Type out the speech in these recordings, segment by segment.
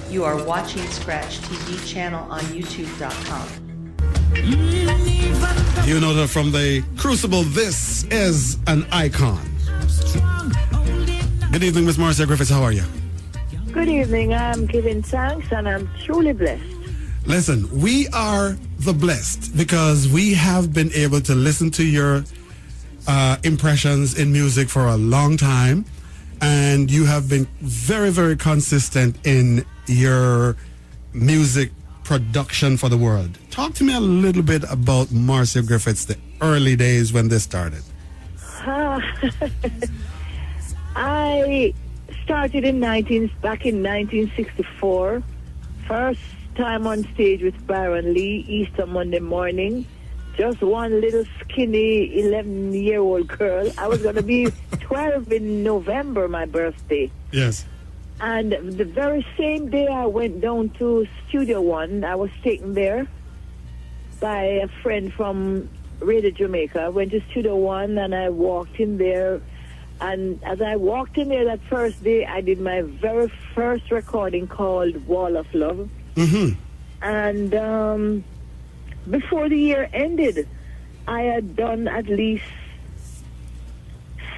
You are watching Scratch TV channel on YouTube.com. You know that from the Crucible, this is an icon. Good evening, Miss Marcia Griffiths. How are you? Good evening. I'm giving thanks and I'm truly blessed. Listen, we are the blessed because we have been able to listen to your impressions in music for a long time, and you have been very, very consistent in your music production for the world. Talk to me a little bit about Marcia Griffiths, the early days when this started. I started back in 1964. First time on stage with Byron Lee, Easter Monday morning. Just one little skinny 11-year-old girl. I was going to be 12 in November, my birthday. Yes. And the very same day I went down to Studio One. I was taken there by a friend from Radio Jamaica. I went to Studio One and I walked in there. And as I walked in there that first day, I did my very first recording called Wall of Love. Mm-hmm. And before the year ended, I had done at least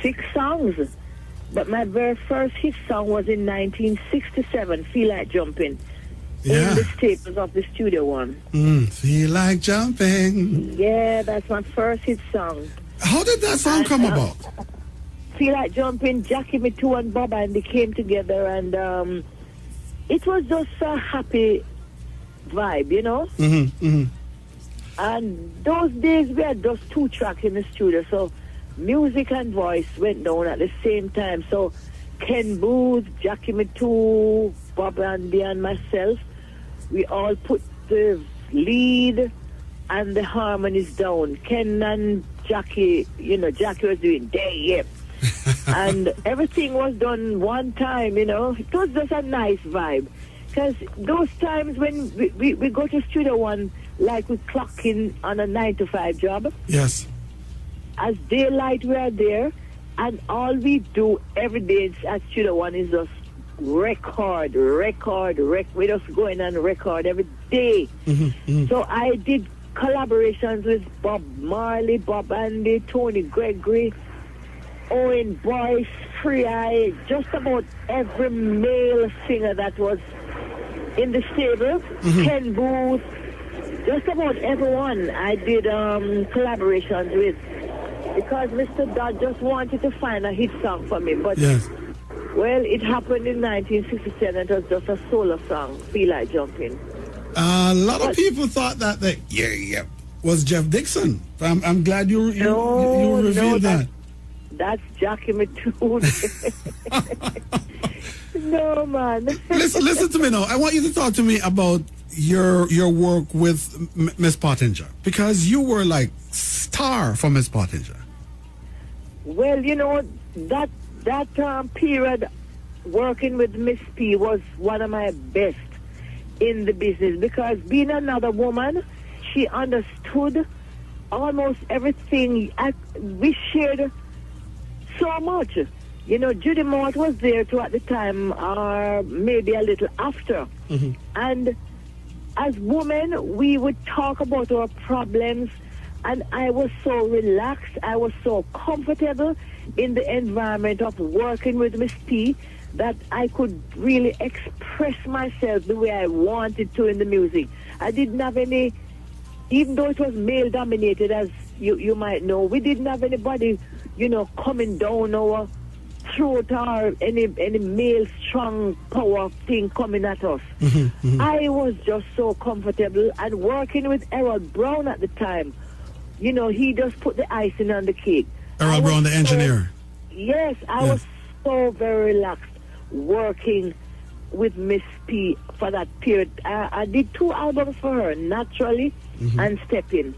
6 songs. But my very first hit song was in 1967, Feel Like Jumping, in the staples of the Studio One. Feel Like Jumping. Yeah, that's my first hit song. How did that song come about? Feel Like Jumping, Jackie Me Too and Bob and they came together, and it was just a happy vibe, you know? Mm-hmm, mm-hmm. And those days we had just 2 tracks in the studio, so music and voice went down at the same time. So Ken Booth, Jackie Me Too, Bob Andy and myself, we all put the lead and the harmonies down. Ken and Jackie, you know, Jackie was doing day, yep. And everything was done one time, you know. It was just a nice vibe. Because those times when we go to Studio One, like we clock in on a 9-to-5 job. Yes. As daylight, we are there, and all we do every day at Studio One is just record. We just go in and record every day. Mm-hmm, mm-hmm. So I did collaborations with Bob Marley, Bob Andy, Tony Gregory, Owen Boyce, Free Eye, just about every male singer that was in the stable, Ken Booth, just about everyone I did collaborations with, because Mr. Dodd just wanted to find a hit song for me. But, well, it happened in 1967. It was just a solo song, Feel Like Jumping. A lot of people thought that was Jeff Dixon. I'm glad you revealed that. That's Jackie Me Too. No, man. Listen to me now. I want you to talk to me about your work with Miss Pottinger, because you were like star for Miss Pottinger. Well, you know, that period working with Miss P was one of my best in the business, because being another woman, she understood almost everything. We shared so much. You know, Judy Mott was there too at the time, or maybe a little after. Mm-hmm. And as women, we would talk about our problems, and I was so relaxed, I was so comfortable in the environment of working with Miss P that I could really express myself the way I wanted to in the music. I didn't have any, even though it was male-dominated, as you might know, we didn't have anybody, you know, coming down our throat or any male strong power thing coming at us. Mm-hmm, mm-hmm. I was just so comfortable, and working with Errol Brown at the time, you know, he just put the icing on the cake. Errol Brown, the engineer. Yes, I was so very relaxed working with Miss P for that period. I did 2 albums for her, Naturally and Step In.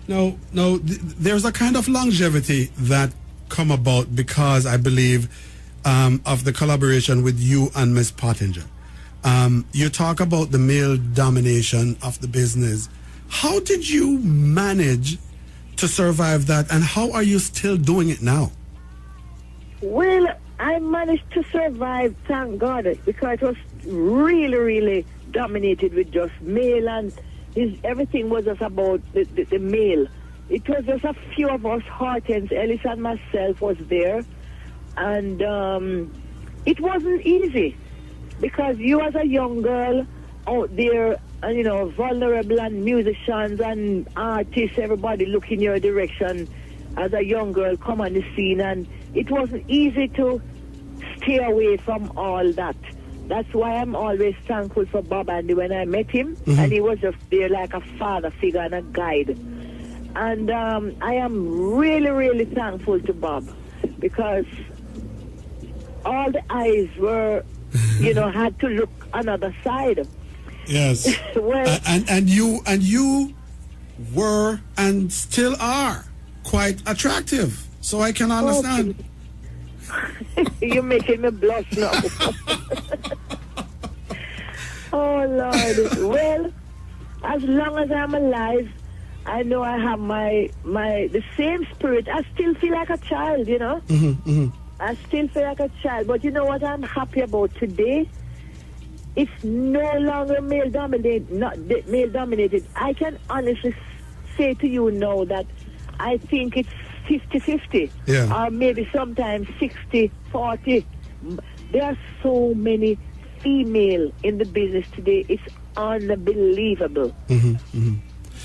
No, there's a kind of longevity that come about because I believe of the collaboration with you and Miss Pottinger. You talk about the male domination of the business. How did you manage to survive that, and how are you still doing it now? Well, I managed to survive, thank God, because it was really, really dominated with just male, and everything was just about the male. It was just a few of us, Hortense, Ellis, and myself was there, and it wasn't easy, because you as a young girl out there, and you know, vulnerable, and musicians and artists, everybody looking your direction as a young girl come on the scene, and it wasn't easy to stay away from all that. That's why I'm always thankful for Bob Andy when I met him, and he was just there like a father figure and a guide. And I am really, really thankful to Bob, because all the eyes were, you know, had to look another side. Yes. Well, and you were and still are quite attractive, so I can understand. You're making me blush now. Oh Lord. Well, as long as I'm alive, I know I have the same spirit. I still feel like a child, you know. I still feel like a child. But you know what I'm happy about today? It's no longer male dominated. I can honestly say to you now that I think it's 50-50, or maybe sometimes 60-40. There are so many female in the business today. It's unbelievable.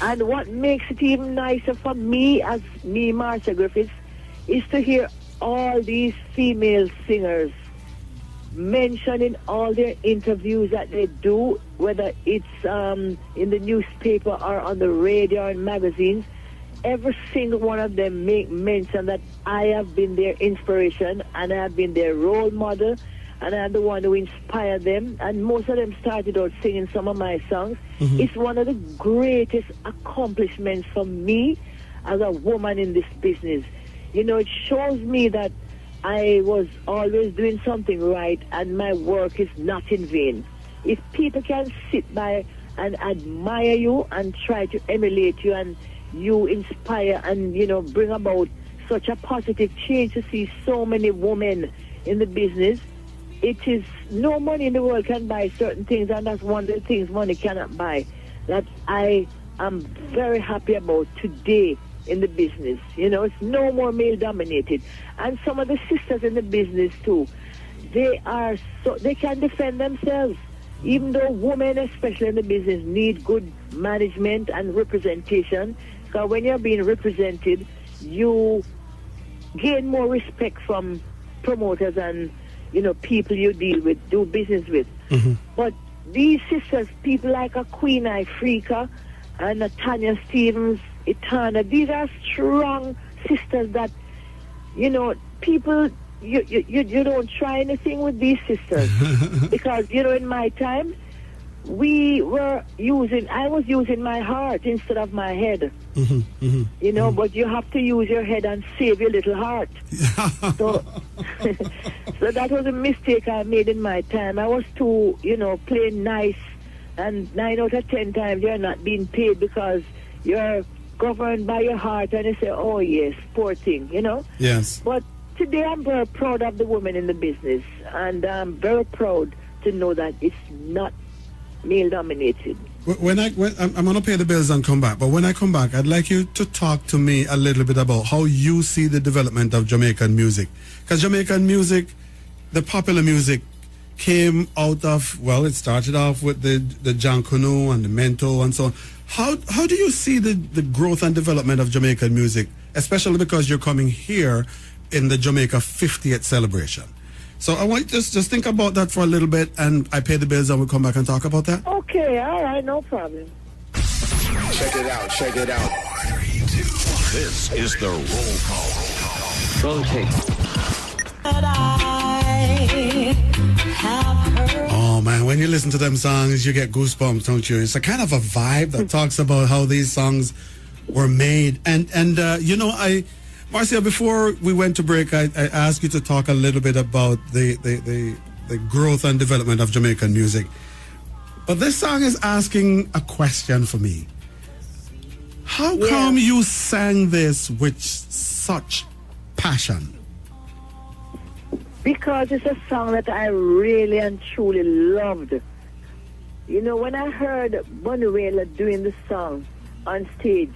And what makes it even nicer for me, as me, Marcia Griffiths, is to hear all these female singers mentioned in all their interviews that they do, whether it's in the newspaper or on the radio and magazines. Every single one of them make mention that I have been their inspiration, and I have been their role model, and I'm the one who inspired them. And most of them started out singing some of my songs. It's one of the greatest accomplishments for me as a woman in this business. You know, it shows me that I was always doing something right, and my work is not in vain. If people can sit by and admire you and try to emulate you, and you inspire and, you know, bring about such a positive change, to see so many women in the business, it is no money in the world can buy certain things, and that's one of the things money cannot buy, that I am very happy about today in the business. You know, it's no more male dominated. And some of the sisters in the business too, they can defend themselves, even though women, especially in the business, need good management and representation. Because when you're being represented, you gain more respect from promoters and, you know, people you do business with. But these sisters, people like a Queen Ifrika and a Tanya Stevens, Etana, these are strong sisters that, you know, people, you don't try anything with these sisters. Because, you know, in my time, I was using my heart instead of my head. You know, but you have to use your head and save your little heart. So that was a mistake I made in my time. I was too, you know, playing nice, and 9 out of 10 times you're not being paid because you're governed by your heart, and you say, oh yes, poor thing, you know. Yes. But today I'm very proud of the women in the business, and I'm very proud to know that it's not male dominated. When I'm going to pay the bills and come back, but when I come back, I'd like you to talk to me a little bit about how you see the development of Jamaican music. Because Jamaican music, the popular music, came out of, well, it started off with the Jankunu and the Mento and so on. How do you see the growth and development of Jamaican music, especially because you're coming here in the Jamaica 50th celebration? So I want you to just think about that for a little bit, and I pay the bills and we'll come back and talk about that. Okay, all right, no problem. Check it out, check it out. 3, 2, 1. This is the roll call. Roll tape. Oh man, when you listen to them songs, you get goosebumps, don't you? It's a kind of a vibe that talks about how these songs were made. And you know, Marcia, before we went to break, I asked you to talk a little bit about the growth and development of Jamaican music. But this song is asking a question for me. How come you sang this with such passion? Because it's a song that I really and truly loved. You know, when I heard Bunny Wailer doing the song on stage,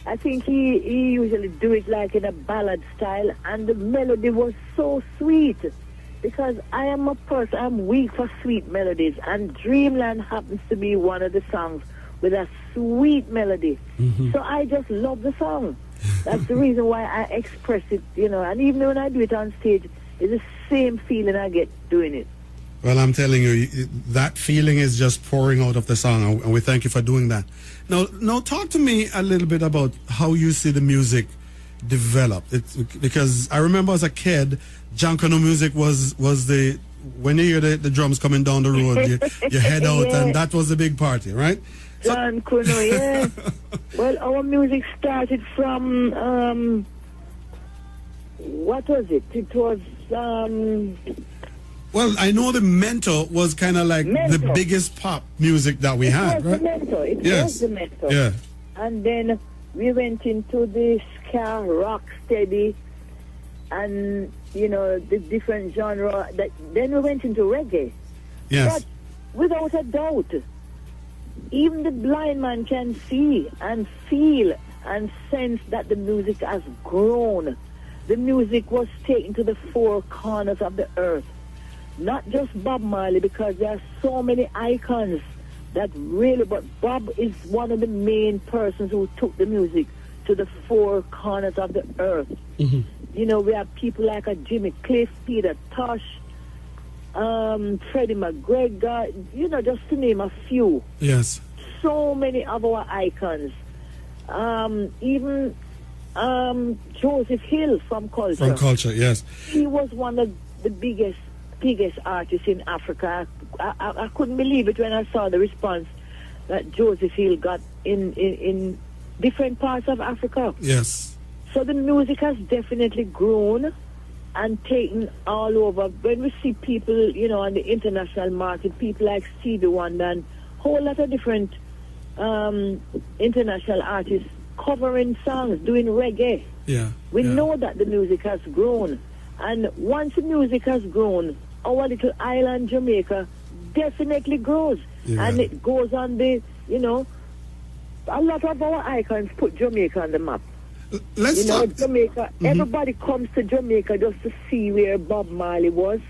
I think he usually do it like in a ballad style, and the melody was so sweet. Because I am a person, I'm weak for sweet melodies, and Dreamland happens to be one of the songs with a sweet melody. So I just love the song. That's the reason why I express it, you know, and even when I do it on stage, it's the same feeling I get doing it. Well, I'm telling you, that feeling is just pouring out of the song, and we thank you for doing that. Now, talk to me a little bit about how you see the music develop. Because I remember as a kid, Jankano music was the, when you hear the drums coming down the road, you head out, Yeah. and that was the big party, right? So, John Kuno, yeah. Well, our music started from, what was it? It was, well, I know the Mentor was kind of like the Mentor. biggest pop music that we had, was right? the Mentor. It Yes. was the Mentor. Yeah. And then we went into the ska, rock steady, and, you know, the different genre. Then we went into reggae. Yes. But without a doubt, even the blind man can see and feel and sense that the music has grown. The music was taken to the four corners of the earth. Not just Bob Marley, because there are so many icons that really, but Bob is one of the main persons who took the music to the four corners of the earth. You know, we have people like a Jimmy Cliff, Peter Tosh, Freddie McGregor, you know, just to name a few. Yes. So many of our icons. Even Joseph Hill from Culture. From Culture, yes. He was one of the biggest artists in Africa. I couldn't believe it when I saw the response that Joseph Hill got in different parts of Africa. Yes. So the music has definitely grown and taken all over. When we see people, you know, on the international market, people like Stevie Wonder and a whole lot of different international artists covering songs, doing reggae. Yeah. We yeah. know that the music has grown. And once the music has grown, our little island, Jamaica, definitely grows. Yeah. And it goes on the, you know, a lot of our icons put Jamaica on the map. Let's You know, talk. Jamaica, everybody comes to Jamaica just to see where Bob Marley was.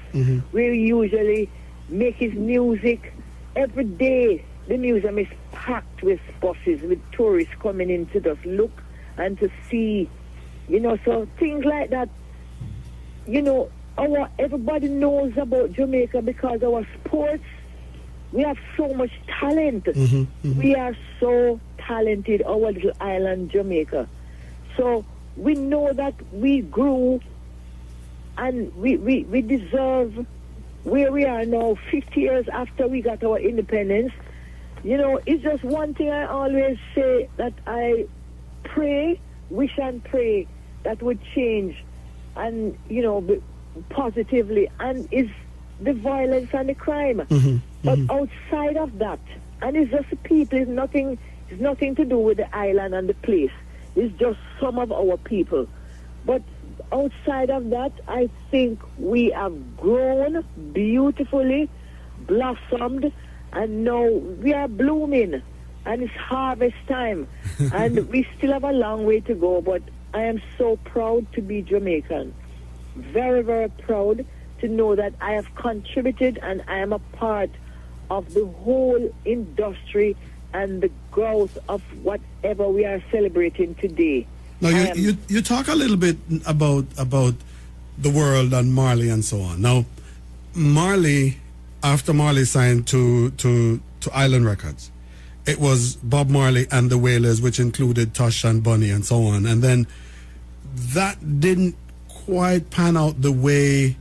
We usually make his music every day. The museum is packed with buses, with tourists coming in to just look and to see, you know, so things like that. You know, everybody knows about Jamaica because our sports, we have so much talent. We are so talented, our little island, Jamaica. So we know that we grew and we deserve where we are now 50 years after we got our independence. You know, it's just one thing I always say that I pray, wish and pray that would change and, you know, positively, and is the violence and the crime. But outside of that, and it's just the people, it's nothing to do with the island and the place. It's just some of our people. But outside of that, I think we have grown beautifully, blossomed, and now we are blooming, and it's harvest time. And we still have a long way to go, but I am so proud to be Jamaican. Very, very proud to know that I have contributed and I am a part of the whole industry and the growth of whatever we are celebrating today. Now, you talk a little bit about the world and Marley and so on. Now, Marley, after Marley signed to Island Records, it was Bob Marley and the Wailers, which included Tosh and Bunny and so on. And then that didn't quite pan out the way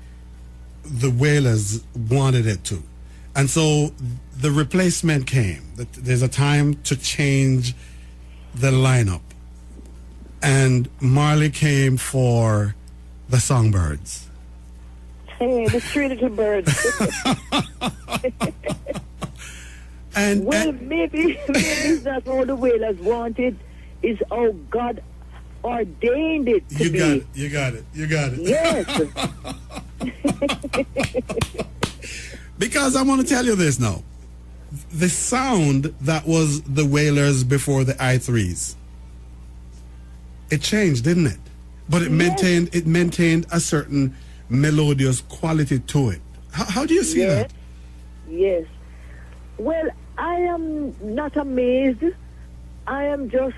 the Wailers wanted it to. And so the replacement came. There's a time to change the lineup. And Marley came for the Songbirds. Hey, the three little birds. Well, maybe it's not how the Wailers wanted. It's how God ordained it to be. You got it. Yes. Because I want to tell you this now. The sound that was the Wailers before the I3s, it changed, didn't it? But it maintained a certain melodious quality to it. How do you see that? Yes. Well, I am not amazed. I am just,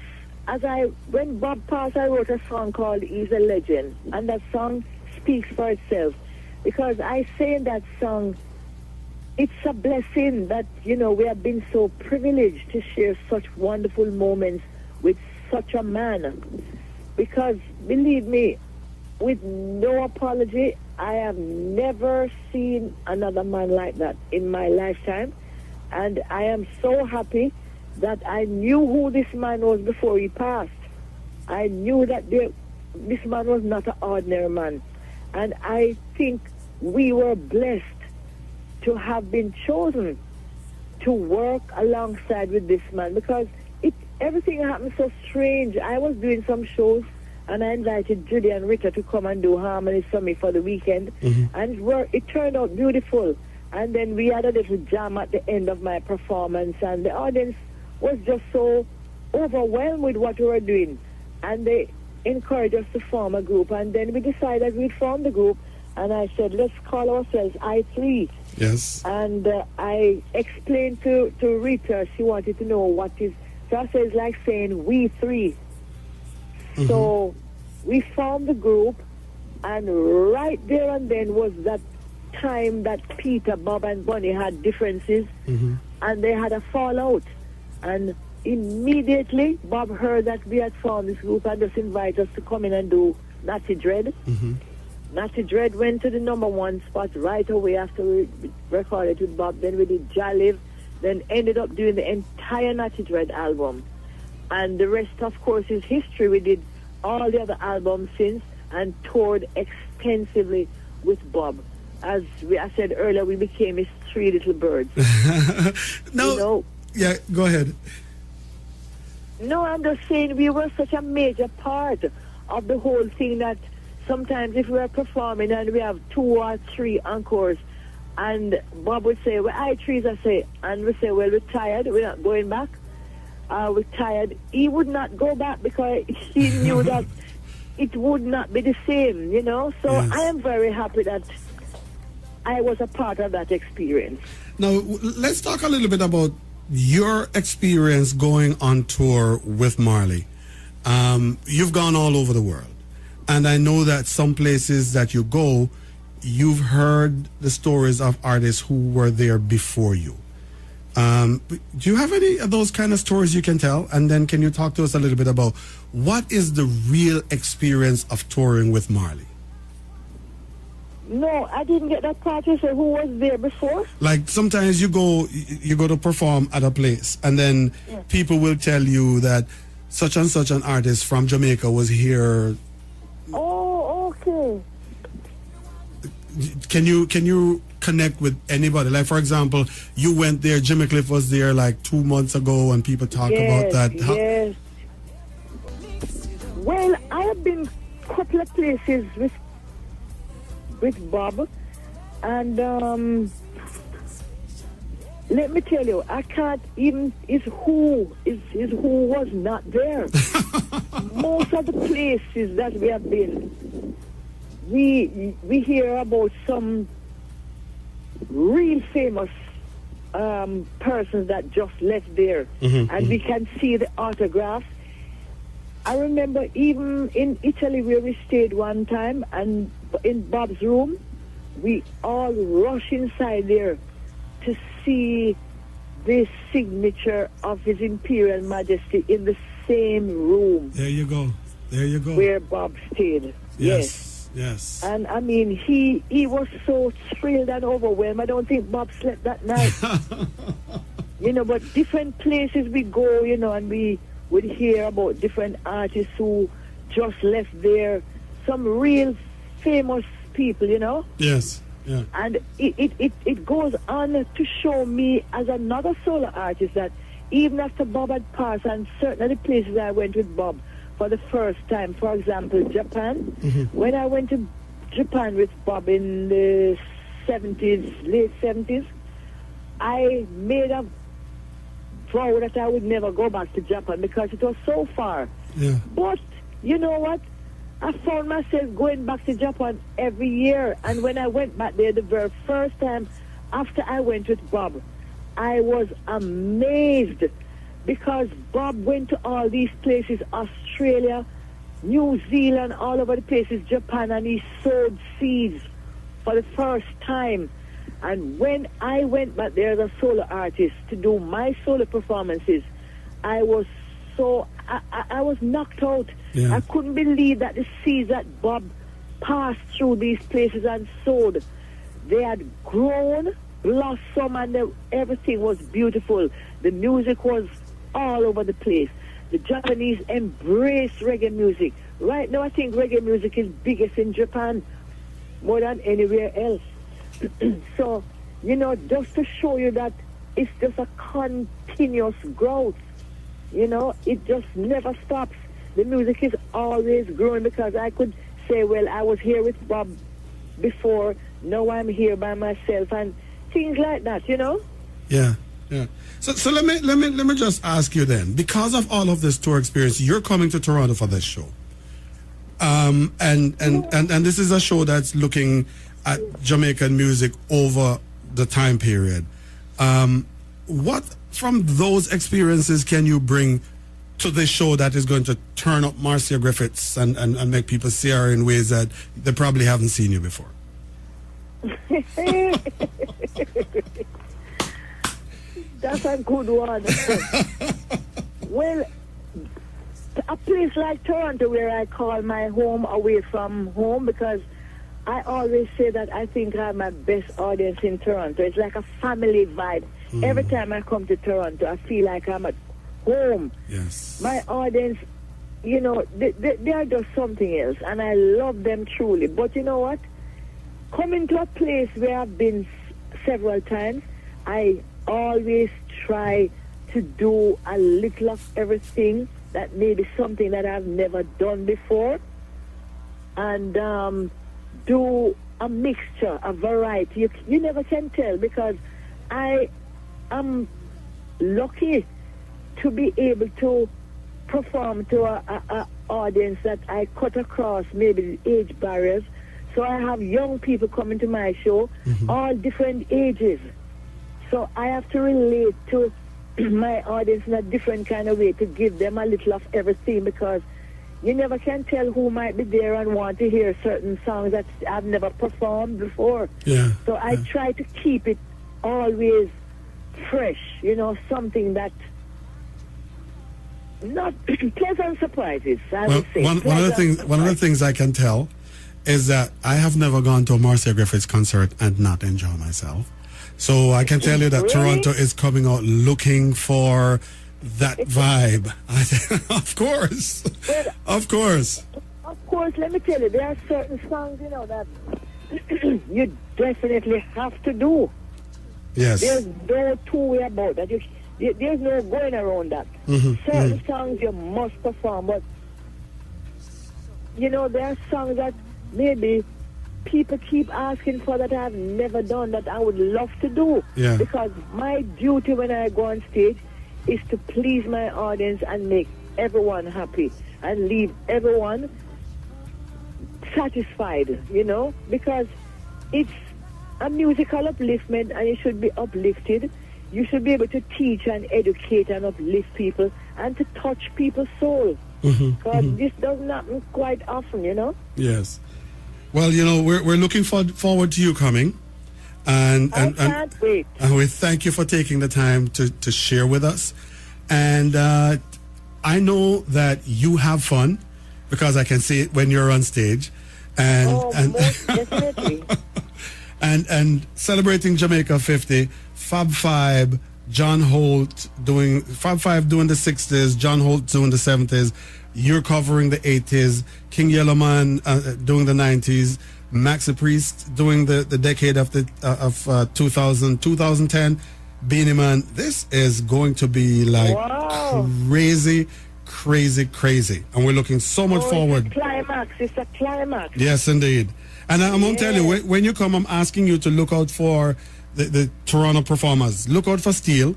when Bob passed, I wrote a song called He's a Legend. And that song speaks for itself. Because I say in that song, it's a blessing that, we have been so privileged to share such wonderful moments with such a man. Because, believe me, with no apology, I have never seen another man like that in my lifetime. And I am so happy that I knew who this man was before he passed. I knew that this man was not an ordinary man. And I think we were blessed to have been chosen to work alongside with this man, because everything happened so strange. I was doing some shows and I invited Judy and Rita to come and do harmonies for me for the weekend. And it turned out beautiful. And then we had a little jam at the end of my performance, and the audience was just so overwhelmed with what we were doing. And they encouraged us to form a group. And then we decided we'd form the group, and I said, let's call ourselves I3. Yes. And I explained to Rita, she wanted to know what is. So I said, it's like saying we three. So we formed the group, and right there and then was that time that Peter, Bob, and Bunny had differences, and they had a fallout. And immediately, Bob heard that we had formed this group and just invited us to come in and do Natty Dread. Natty Dread went to the #1 spot right away after we recorded with Bob. Then we did Jaliv, then ended up doing the entire Natty Dread album. And the rest, of course, is history. We did all the other albums since and toured extensively with Bob. As I said earlier, we became his three little birds. Yeah, go ahead. No, I'm just saying we were such a major part of the whole thing that sometimes if we are performing and we have 2 or 3 encores, and Bob would say, well, I3s, I say, and we say, well, we're tired, we're not going back. We're tired. He would not go back because he knew that it would not be the same, So Yes. I am very happy that I was a part of that experience. Now, let's talk a little bit about your experience going on tour with Marley. You've gone all over the world. And I know that some places that you go, you've heard the stories of artists who were there before you. Do you have any of those kind of stories you can tell? And then can you talk to us a little bit about what is the real experience of touring with Marley? No, I didn't get that part. You said who was there before? Like sometimes you go to perform at a place, and then people will tell you that such and such an artist from Jamaica was here. Oh, okay. Can you connect with anybody? Like, for example, you went there, Jimmy Cliff was there like 2 months ago, and people talk about that. Yes. Well, I have been a couple of places with Bob, and let me tell you, I can't even is who was not there. Most of the places that we have been, we hear about some real famous persons that just left there, and we can see the autographs. I remember even in Italy where we stayed one time, and in Bob's room, we all rush inside there to see the signature of His Imperial Majesty in the same room. There you go. Where Bob stayed. Yes. And I mean, he was so thrilled and overwhelmed. I don't think Bob slept that night. But different places we go, and we would hear about different artists who just left there. Some real famous people, Yes. Yeah. And it goes on to show me as another solo artist that even after Bob had passed, and certain of the places I went with Bob for the first time, for example, Japan, when I went to Japan with Bob in the 70s, late 70s, I made a vow that I would never go back to Japan because it was so far. Yeah. But you know what? I found myself going back to Japan every year. And when I went back there the very first time after I went with Bob, I was amazed because Bob went to all these places, Australia, New Zealand, all over the places, Japan, and he sowed seeds for the first time. And when I went back there as a solo artist to do my solo performances, I was I was knocked out. Yeah. I couldn't believe that the seeds that Bob passed through these places and sowed, they had grown, blossomed, and everything was beautiful. The music was all over the place. The Japanese embraced reggae music. Right now, I think reggae music is biggest in Japan more than anywhere else. So, you know, just to show you that it's just a continuous growth. You know, it just never stops. The music is always growing because I could say, well, I was here with Bob before, now I'm here by myself, and things like that, you know? Yeah, yeah. So let me just ask you then, because of all of this tour experience, you're coming to Toronto for this show. And this is a show that's looking at Jamaican music over the time period. What from those experiences can you bring to this show that is going to turn up Marcia Griffiths and make people see her in ways that they probably haven't seen you before? That's a good one. Well, a place like Toronto, where I call my home away from home, because I always say that I think I have my best audience in Toronto. It's like a family vibe. Every time I come to Toronto, I feel like I'm at home. Yes. My audience, you know, they are just something else, and I love them truly. But you know what? Coming to a place where I've been several times, I always try to do a little of everything that may be something that I've never done before, and do a mixture, a variety. You never can tell, because I am lucky to be able to perform to a audience that I cut across maybe the age barriers. So I have young people coming to my show, all different ages. So I have to relate to my audience in a different kind of way to give them a little of everything, because you never can tell who might be there and want to hear certain songs that I've never performed before. Yeah. So I try to keep it always fresh, you know, something that not pleasant surprises, I would say. One of the things I can tell is that I have never gone to a Marcia Griffiths concert and not enjoy myself. So I can tell you that Really? Toronto is coming out looking for that vibe. Of course. Well, Of course. Of course, let me tell you, there are certain songs, you know, that you definitely have to do. Yes. There's no two-way about that. There's no going around that. Certain songs you must perform, but, you know, there are songs that maybe people keep asking for that I've never done, that I would love to do. Yeah. Because my duty when I go on stage is to please my audience and make everyone happy and leave everyone satisfied, you know, because it's a musical upliftment and you should be uplifted. You should be able to teach and educate and uplift people and to touch people's soul. Because this doesn't happen quite often, you know. Yes. Well, you know, we're looking forward to you coming. And I can't wait. And we thank you for taking the time to share with us. And I know that you have fun, because I can see it when you're on stage. And most definitely. and celebrating Jamaica 50, Fab Five, John Holt doing Fab Five doing the 60s, John Holt doing the 70s. You're covering the 80s, King Yellowman doing the 90s, Maxi Priest doing the decade of 2000, 2010, Beanie Man. This is going to be like Wow. crazy, crazy. And we're looking so much forward. It's a climax. It's a climax. Yes, indeed. And I'm going to tell you, when you come, I'm asking you to look out for the Toronto performers. Look out for Steele.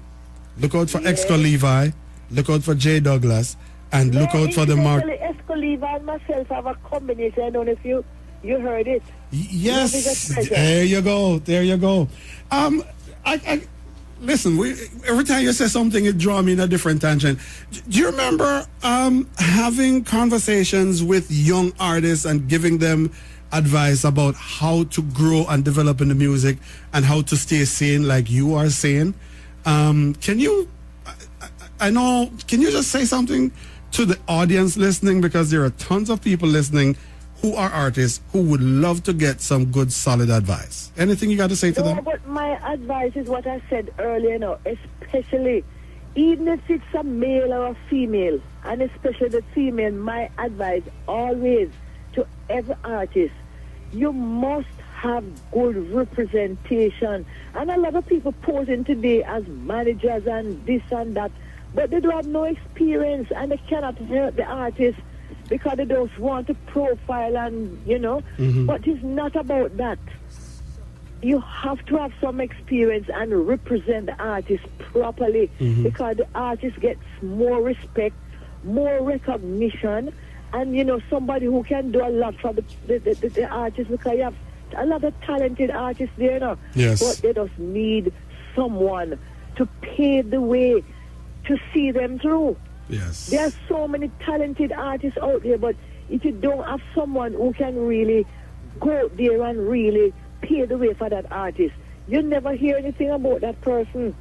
Look out for Exco Levi. Look out for J. Douglas. And look out for the Mark. Exco Levi and myself have a combination. I don't know if you heard it. Yes. There you go. There you go. I listen, every time you say something, it draws me in a different tangent. Do you remember having conversations with young artists and giving them advice about how to grow and develop in the music and how to stay sane like you are saying? Can you just say something to the audience listening, because there are tons of people listening who are artists who would love to get some good solid advice. Anything you got to say to them? But my advice is what I said earlier, especially even if it's a male or a female, and especially the female, my advice always to every artist, you must have good representation. And a lot of people posing today as managers and this and that, but they don't have no experience and they cannot help the artist because they don't want to profile and, but it's not about that. You have to have some experience and represent the artist properly because the artist gets more respect, more recognition, and, somebody who can do a lot for the artist, because you have a lot of talented artists there, Yes. But they just need someone to pave the way to see them through. Yes. There are so many talented artists out there, but if you don't have someone who can really go there and really pave the way for that artist, you never hear anything about that person.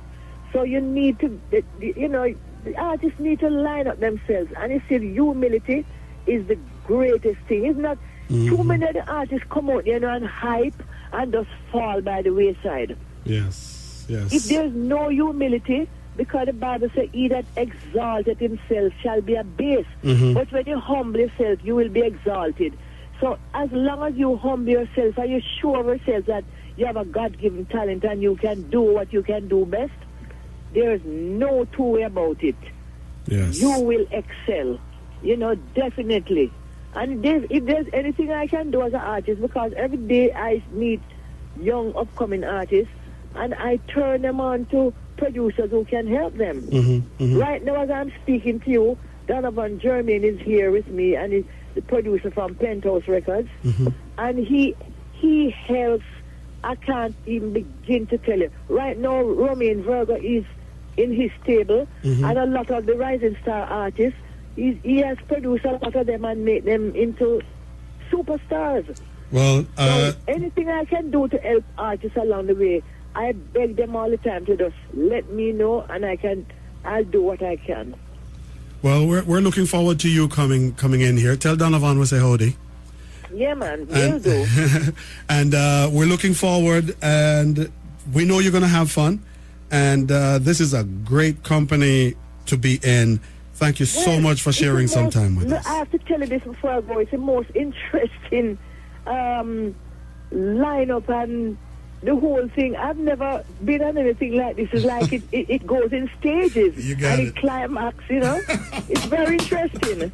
So you need to, the artists need to line up themselves. And you see, humility is the greatest thing. It's not too many of the artists come out there and hype and just fall by the wayside. Yes, yes. If there's no humility, because the Bible says, he that exalted himself shall be abased. But when you humble yourself, you will be exalted. So as long as you humble yourself and you show yourself that you have a God-given talent and you can do what you can do best, there is no two way about it. Yes. You will excel, definitely. And if there's anything I can do as an artist, because every day I meet young upcoming artists and I turn them on to producers who can help them. Right now, as I'm speaking to you, Donovan Germain is here with me, and he's the producer from Penthouse Records, and he helps. I can't even begin to tell you. Right now, Romain Virgo is in his stable, and a lot of the rising star artists, he has produced a lot of them and made them into superstars. Well, so anything I can do to help artists along the way, I beg them all the time to just let me know, and I'll do what I can. well, we're looking forward to you coming in here. Tell Donovan we say howdy. Yeah, man, will do. And we're looking forward, and we know you're going to have fun. And this is a great company to be in. Thank you so much for sharing some time with us. I have to tell you this before I go. It's the most interesting lineup and the whole thing. I've never been on anything like this. It's like it goes in stages. You got and it. Climax, It's very interesting.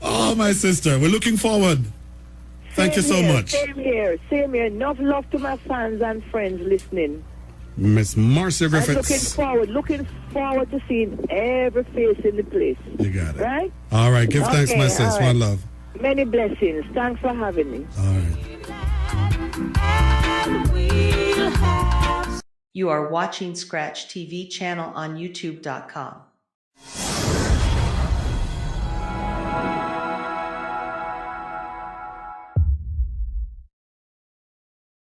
Oh, my sister, we're looking forward. Thank you so much. Same here. Enough love to my fans and friends listening. Miss Marcia Griffiths. Looking forward to seeing every face in the place. You got it. Right? All right, give thanks, my sis. all right. One love. Many blessings. Thanks for having me. All right. You are watching Scratch TV channel on YouTube.com.